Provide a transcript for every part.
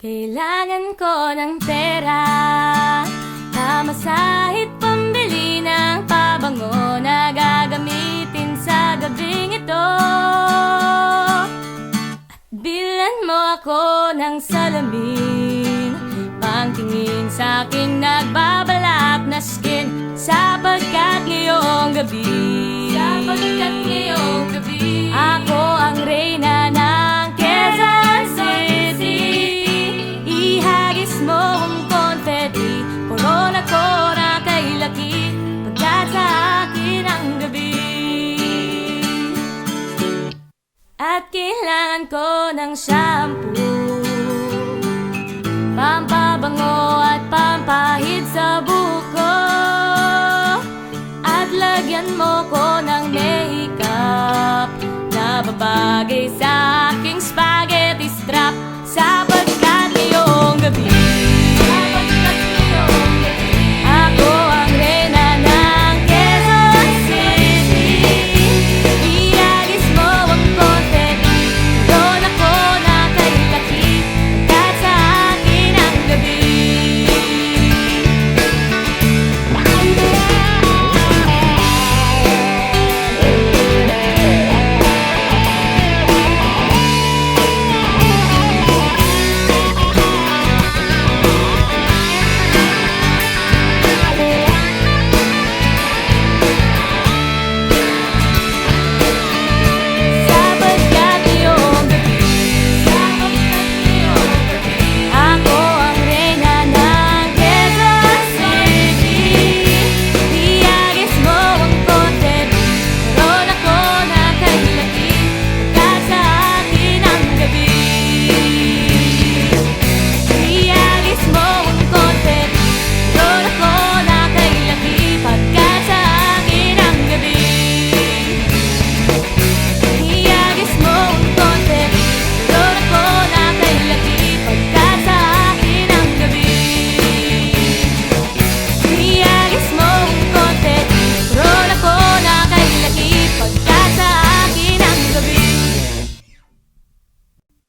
Kailangan ko ng pera, pamasahe at pambili ng pabango na gagamitin sa gabing ito. At bilhan mo ako ng salamin, pangtingin sa aking nagbabalak na skin. Sapagkat ngayong gabi ako ang reyna ng Quezon City. Ihagis mo ang confetti, corona ko na kay laki, pagkat sa akin ang gabi. At kailangan ko ng shampoo, pampabango at pampahid sa buko. At lagyan mo ko ng makeup na babagay sa aking spaghetti strap. Sapagkat ngayong gabi ako ang reyna ng Quezon City. Ihagis mo ang confetti, doon ako na kay laki, pagkat sa akin ang gabi.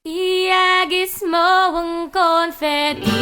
Ihagis mo ang confetti,